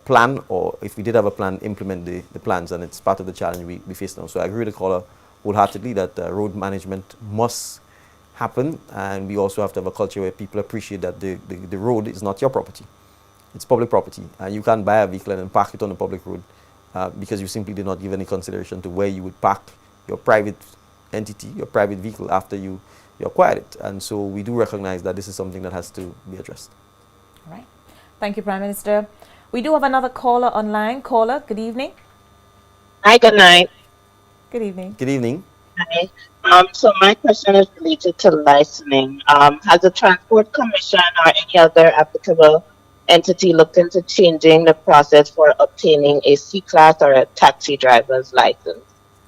plan, or if we did have a plan, implement the plans, and it's part of the challenge we face now. So I agree with the caller wholeheartedly that road management must happen, and we also have to have a culture where people appreciate that the road is not your property. It's public property, and you can't buy a vehicle and then park it on the public road because you simply did not give any consideration to where you would park your private entity, your private vehicle, after you acquired it. And so we do recognize that this is something that has to be addressed. All right. Thank you, Prime Minister. We do have another caller online. Caller, good evening. Hi, good night. Good evening. Good evening. Hi. So my question is related to licensing. Has the Transport Commission or any other applicable entity looked into changing the process for obtaining a C-class or a taxi driver's license?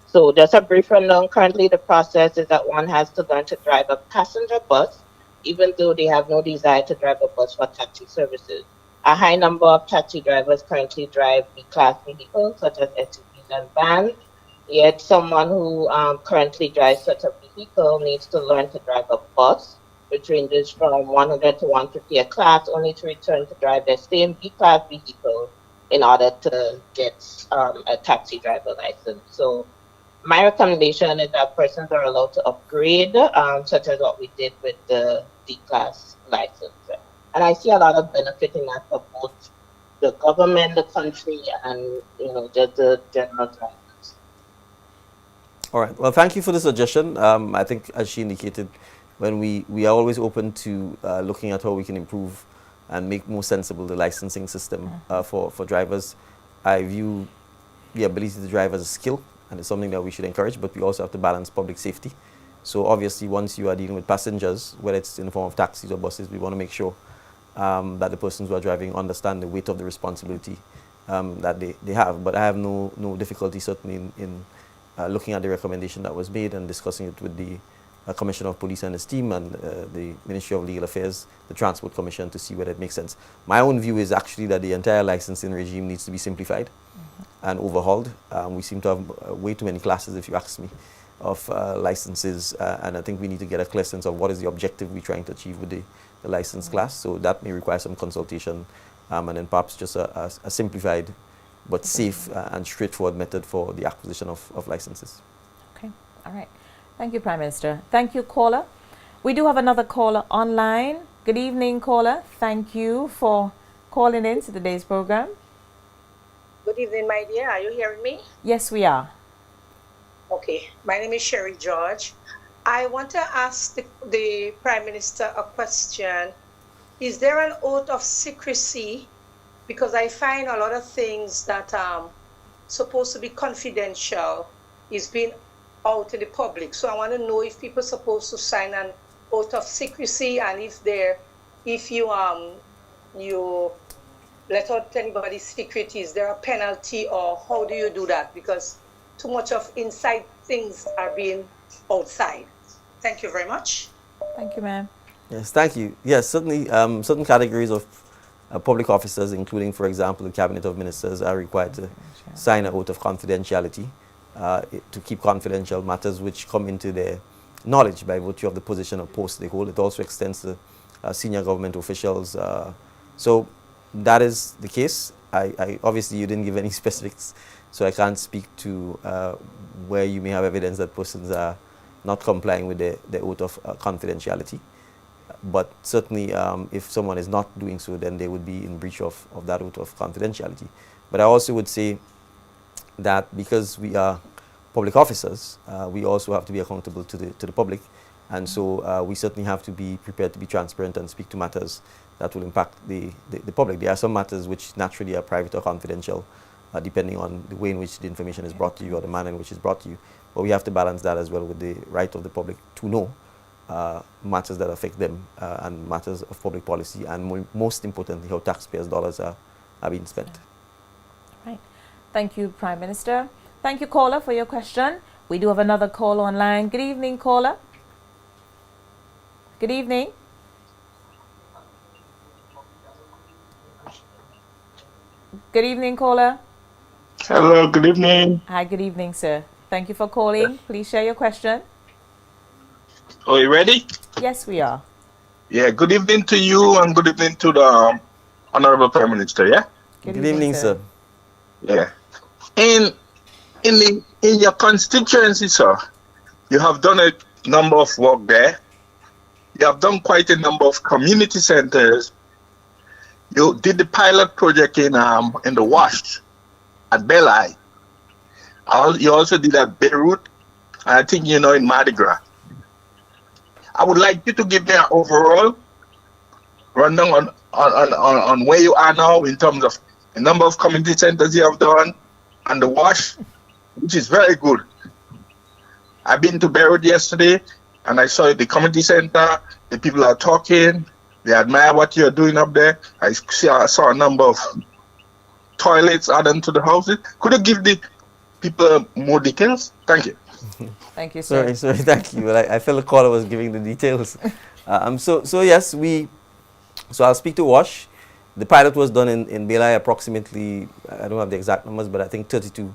So just a brief rundown. Currently, the process is that one has to learn to drive a passenger bus, even though they have no desire to drive a bus for taxi services. A high number of taxi drivers currently drive B-class vehicles, such as SUVs and vans. Yet someone who currently drives such a vehicle needs to learn to drive a bus, which ranges from 100 to 150 a class, only to return to drive the same B-class vehicle in order to get a taxi driver license. So my recommendation is that persons are allowed to upgrade, such as what we did with the D-class license. And I see a lot of benefit in that for both the government, the country, and just the general drivers. All right. Well, thank you for the suggestion. I think, as she indicated, when we are always open to looking at how we can improve and make more sensible the licensing system for drivers. I view the ability to drive as a skill, and it's something that we should encourage, but we also have to balance public safety. So obviously, once you are dealing with passengers, whether it's in the form of taxis or buses, we want to make sure that the persons who are driving understand the weight of the responsibility that they have. But I have no difficulty certainly in looking at the recommendation that was made and discussing it with the Commissioner of Police and his team and the Ministry of Legal Affairs, the Transport Commission, to see whether it makes sense. My own view is actually that the entire licensing regime needs to be simplified and overhauled. We seem to have way too many classes, if you ask me, of licenses, and I think we need to get a clear sense of what is the objective we're trying to achieve with the license class. So that may require some consultation, and then perhaps just a simplified but safe and straightforward method for the acquisition of licenses. Okay, all right. Thank you, Prime Minister. Thank you, caller. We do have another caller online. Good evening, caller. Thank you for calling in to today's program. Good evening, my dear. Are you hearing me? Yes, we are. Okay. My name is Sherry George. I want to ask the Prime Minister a question. Is there an oath of secrecy? Because I find a lot of things that are supposed to be confidential is being out to the public. So I want to know if people are supposed to sign an oath of secrecy, and if you let out anybody's secret, is there a penalty, or how do you do that? Because too much of inside things are being outside. Thank you very much. Thank you, ma'am. Yes, thank you. Yes, certainly certain categories of public officers, including, for example, the Cabinet of Ministers, are required to sign an oath of confidentiality to keep confidential matters which come into their knowledge by virtue of the position or post they hold. It also extends to senior government officials. So that is the case. I obviously, you didn't give any specifics, so I can't speak to where you may have evidence that persons are not complying with the oath of confidentiality. But certainly, if someone is not doing so, then they would be in breach of that oath of confidentiality. But I also would say that because we are public officers, we also have to be accountable to the public. And so we certainly have to be prepared to be transparent and speak to matters that will impact the public. There are some matters which naturally are private or confidential, depending on the way in which the information is brought to you or the manner in which it's brought to you. But we have to balance that as well with the right of the public to know matters that affect them and matters of public policy, and most importantly, how taxpayers' dollars are being spent. Right. Thank you, Prime Minister. Thank you, caller, for your question. We do have another call online. Good evening, caller. Good evening. Good evening, caller. Hello, good evening. Hi, good evening, sir. Thank you for calling. Please share your question. Are you ready? Yes, we are. Yeah, good evening to you and good evening to the Honorable Prime Minister, yeah? Good evening, sir. Yeah. In your constituency, sir, you have done a number of work there. You have done quite a number of community centers. You did the pilot project in the Wash at Belai. You also did at Beirut, and I think in Mardi Gras. I would like you to give me an overall rundown on where you are now in terms of the number of community centers you have done and the Wash, which is very good. I've been to Beirut yesterday and I saw the community center. The people are talking. They admire what you're doing up there. I saw a number of toilets added to the houses. Could you give the people more details? Thank you. Thank you, sir. Sorry, thank you. Well, I felt the caller was giving the details. So yes, so I'll speak to Wash. The pilot was done in Belai approximately, I don't have the exact numbers, but I think 32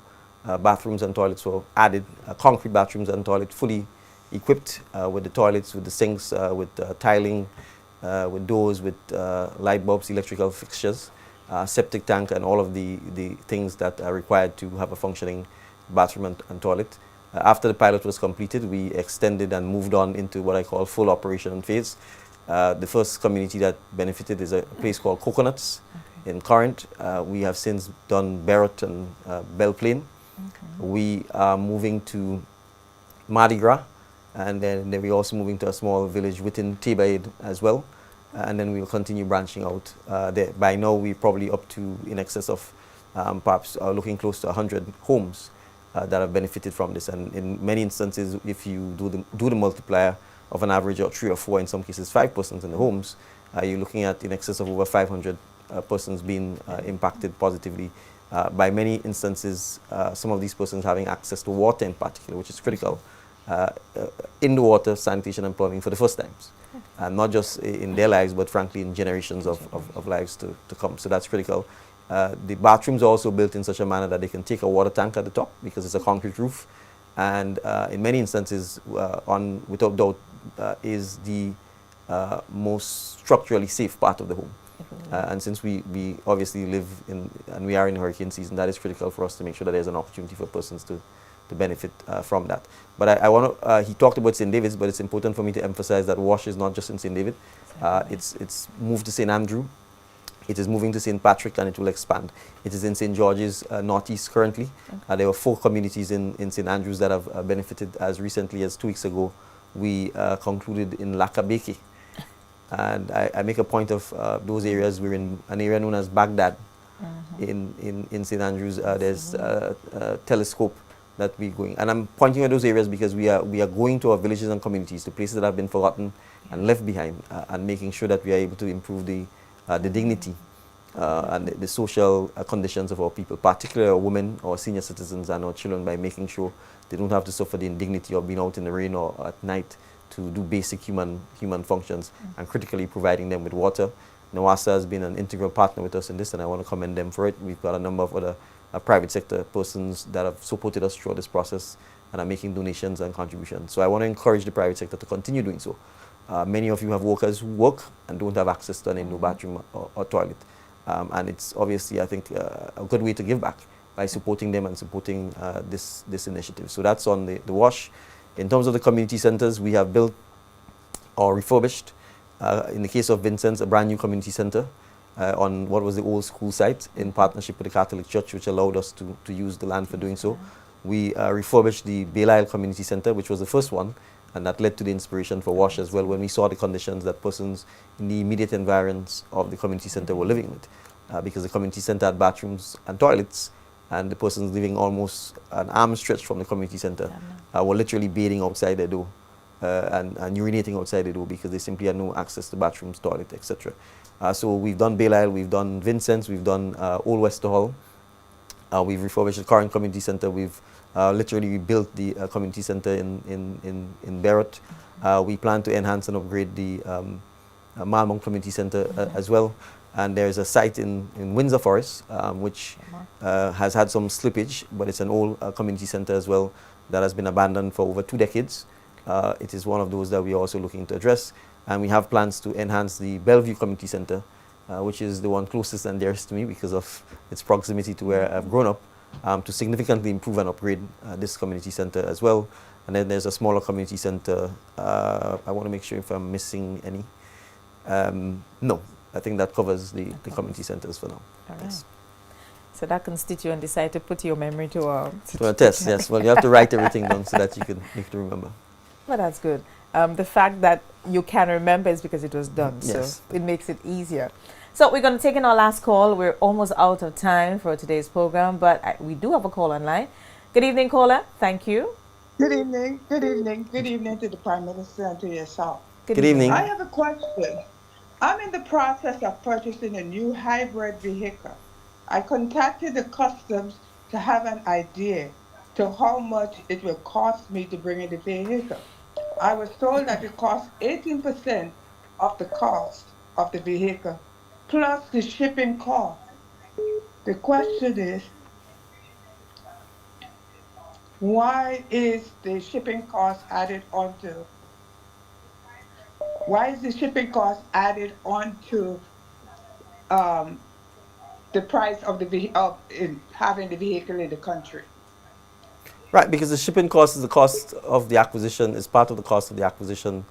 bathrooms and toilets were added, concrete bathrooms and toilets fully equipped with the toilets, with the sinks, with tiling, with doors, with light bulbs, electrical fixtures, septic tank, and all of the things that are required to have a functioning bathroom and toilet. After the pilot was completed, we extended and moved on into what I call full operation phase. The first community that benefited is a place called Coconuts in Corinth. We have since done Beirut and Belle Plaine. We are moving to Mardi Gras, and then we're also moving to a small village within Tebaid as well. And then we'll continue branching out there. By now, we're probably up to in excess of perhaps looking close to 100 homes that have benefited from this. And in many instances, if you do the multiplier of an average of 3 or 4, in some cases 5 persons in the homes, you're looking at in excess of over 500 persons being impacted positively. By many instances, some of these persons having access to water in particular, which is critical, in the water, sanitation and plumbing for the first times. Not just in their lives, but frankly in generations of lives to come. So that's critical. The bathrooms are also built in such a manner that they can take a water tank at the top because it's a concrete roof. And in many instances, without doubt, is the most structurally safe part of the home. And since we obviously live in, and we are in hurricane season, that is critical for us to make sure that there's an opportunity for persons to benefit from that. But I want to, he talked about St. David's, but it's important for me to emphasize that Wash is not just in St. David. It's moved to St. Andrew. It is moving to St. Patrick, and it will expand. It is in St. George's northeast currently. There were 4 communities in St. Andrews that have benefited. As recently as 2 weeks ago, we concluded in Lakabeke. And I make a point of those areas. We're in an area known as Baghdad in St. Andrews. There's a telescope that we're going. And I'm pointing at those areas because we are going to our villages and communities, to places that have been forgotten and left behind, and making sure that we are able to improve the dignity and the social conditions of our people, particularly our women, our senior citizens, and our children, by making sure they don't have to suffer the indignity of being out in the rain or at night to do basic human functions, and critically providing them with water. NOASA has been an integral partner with us in this, and I want to commend them for it. We've got a number of other private sector persons that have supported us throughout this process and are making donations and contributions. So I want to encourage the private sector to continue doing so. Many of you have workers who work and don't have access to an indoor bathroom or toilet. And it's obviously, I think, a good way to give back by supporting them and supporting this initiative. So that's on the Wash. In terms of the community centers, we have built or refurbished, in the case of Vincent's, a brand new community center on what was the old school site in partnership with the Catholic Church, which allowed us to use the land for doing so. We refurbished the Belial Community Center, which was the first one, and that led to the inspiration for Wash as well, when we saw the conditions that persons in the immediate environs of the community center were living with. Because the community center had bathrooms and toilets, and the persons living almost an arm's stretch from the community center were literally bathing outside their door and urinating outside the door because they simply had no access to bathrooms, toilet, etc. So we've done Belial, we've done Vincent's, we've done Old Wester Hall, we've refurbished the current community center, we've literally rebuilt the community center in Beirut. We plan to enhance and upgrade the Malmont Community Center as well. And there's a site in Windsor Forest, which has had some slippage, but it's an old community center as well that has been abandoned for over 2 decades. it is one of those that we are also looking to address. And we have plans to enhance the Bellevue Community Center, which is the one closest and dearest to me because of its proximity to where I've grown up, to significantly improve and upgrade this community center as well. And then there's a smaller community center. I want to make sure if I'm missing any. No, I think that covers the community centers for now. All right. Yes. So that constituent decide to put your memory to a test, yes. Well, you have to write everything down so that you can remember. Well, that's good. The fact that you can remember is because it was done, Yes. so it makes it easier. So we're going to take in our last call. We're almost out of time for today's program, but we do have a call online. Good evening, caller. Thank you. Good evening. Good evening. Good evening to the Prime Minister and to yourself. Good evening. I have a question. I'm in the process of purchasing a new hybrid vehicle. I contacted the customs to have an idea to how much it will cost me to bring in the vehicle. I was told that it costs 18% of the cost of the vehicle, plus the shipping cost. The question is, why is the shipping cost added onto? Why is the shipping cost added onto the price of in having the vehicle in the country? Right, because the shipping cost is the cost of the acquisition, is part of the cost of the acquisition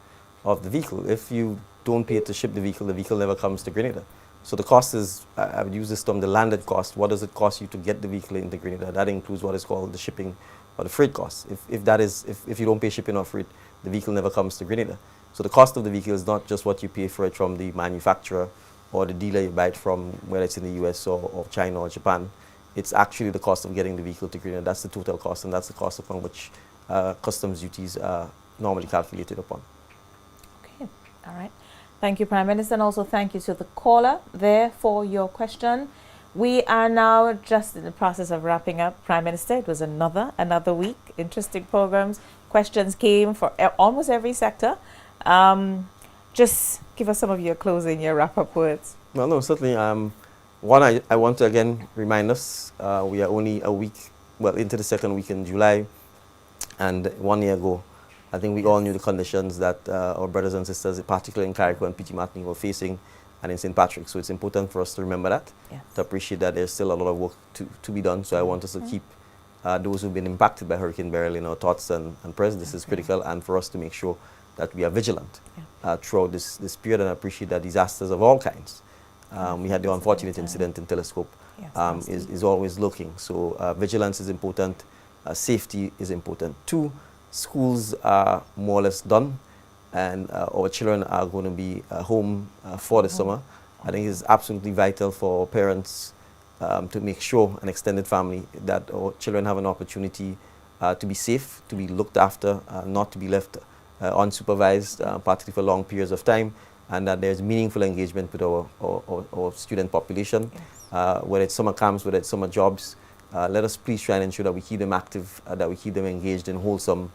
of the vehicle. If you don't pay to ship the vehicle never comes to Grenada. So the cost is, I would use this term, the landed cost. What does it cost you to get the vehicle into Grenada? That includes what is called the shipping or the freight cost. If you don't pay shipping or freight, the vehicle never comes to Grenada. So the cost of the vehicle is not just what you pay for it from the manufacturer or the dealer you buy it from, whether it's in the US or China or Japan. It's actually the cost of getting the vehicle to Grenada. That's the total cost, and that's the cost upon which customs duties are normally calculated upon. Okay, all right. Thank you, Prime Minister, and also thank you to the caller there for your question. We are now just in the process of wrapping up. Prime Minister, it was another week. Interesting programs. Questions came for almost every sector. Just give us some of your closing, your wrap-up words. Well, no, certainly. One, I want to again remind us, we are only a week, into the second week in July, and 1 year ago, I think we all knew the conditions that our brothers and sisters, particularly in Carriacou and Petit Martinique, were facing, and in St. Patrick's. So it's important for us to remember that, to appreciate that there's still a lot of work to be done. So I want us to keep those who've been impacted by Hurricane Beryl in our thoughts and prayers. This is critical, and for us to make sure that we are vigilant throughout this period, and appreciate that disasters of all kinds. We had the unfortunate incident in Telescope, is always looking. So vigilance is important, safety is important. 2, schools are more or less done, and our children are going to be home for the summer. I think it's absolutely vital for parents to make sure, an extended family, that our children have an opportunity to be safe, to be looked after, not to be left unsupervised, particularly for long periods of time, and that there's meaningful engagement with our student population, whether it's summer camps, whether it's summer jobs. Let us please try and ensure that we keep them active, that we keep them engaged in wholesome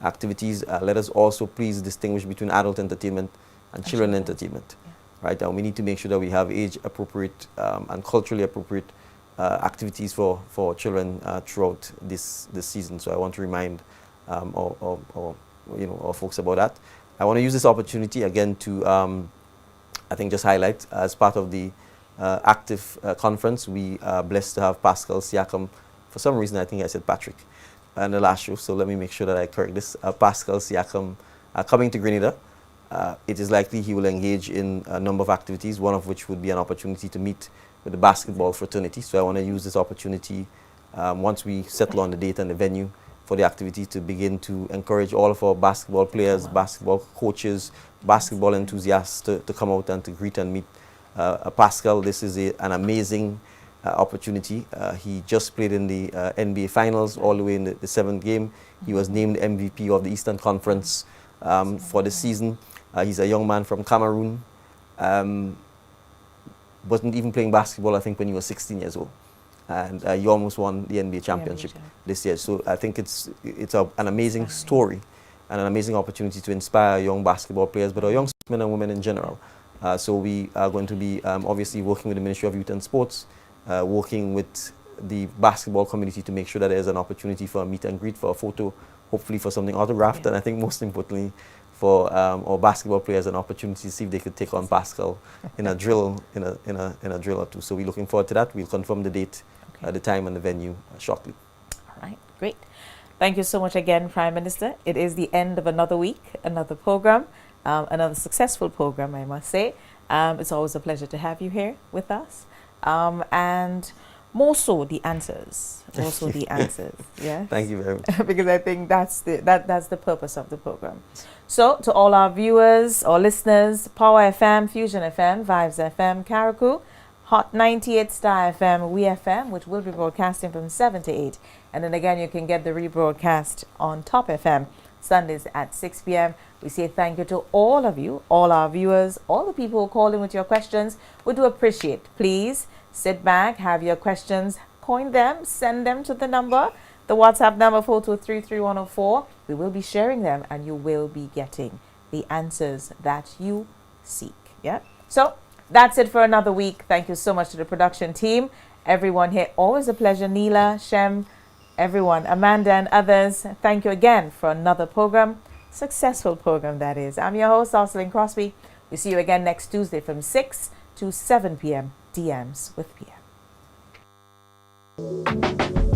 activities. Let us also please distinguish between adult entertainment and children entertainment. Right? And we need to make sure that we have age-appropriate and culturally appropriate activities for children throughout this season. So I want to remind our folks about that. I want to use this opportunity again to, I think, just highlight, as part of the active conference, we are blessed to have Pascal Siakam. For some reason, I think I said Patrick in the last show, so let me make sure that I correct this. Pascal Siakam coming to Grenada. It is likely he will engage in a number of activities, one of which would be an opportunity to meet with the basketball fraternity. So I want to use this opportunity, once we settle on the date and the venue for the activity, to begin to encourage all of our basketball players, basketball coaches, basketball enthusiasts to come out and to greet and meet Pascal. This is an amazing opportunity. He just played in the NBA Finals all the way in the 7th game. He was named MVP of the Eastern Conference for the season. He's a young man from Cameroon. Wasn't even playing basketball, I think, when he was 16 years old. And he almost won the NBA championship this year. So I think it's an amazing story and an amazing opportunity to inspire young basketball players, but our young men and women in general. So we are going to be obviously working with the Ministry of Youth and Sports, working with the basketball community to make sure that there's an opportunity for a meet and greet, for a photo hopefully for something autographed, and I think most importantly for our basketball players an opportunity to see if they could take on Pascal in a drill in a drill or two. So we're looking forward to that. We'll confirm the date, the time and the venue shortly. All right, great. Thank you so much again, Prime Minister. It is the end of another week, another program, another successful program, I must say. It's always a pleasure to have you here with us. And more so the answers. Also the answers. Yeah. Thank you very much. Because I think that's the purpose of the program. So to all our viewers or listeners, Power FM, Fusion FM, Vibes FM, Karaku, Hot 98 Star FM, We FM, which will be broadcasting from 7 to 8. And then again, you can get the rebroadcast on Top FM, Sundays at 6 p.m. We say thank you to all of you, all our viewers, all the people who call in with your questions. We do appreciate. Please sit back, have your questions, coin them, send them to the number, the WhatsApp number 4233104. We will be sharing them and you will be getting the answers that you seek. Yeah. So that's it for another week. Thank you so much to the production team. Everyone here, always a pleasure. Neela, Shem, everyone, Amanda and others. Thank you again for another program. Successful program, that is. I'm your host, Jocelyn Crosby. We see you again next Tuesday from 6 to 7 p.m. DMs with PM.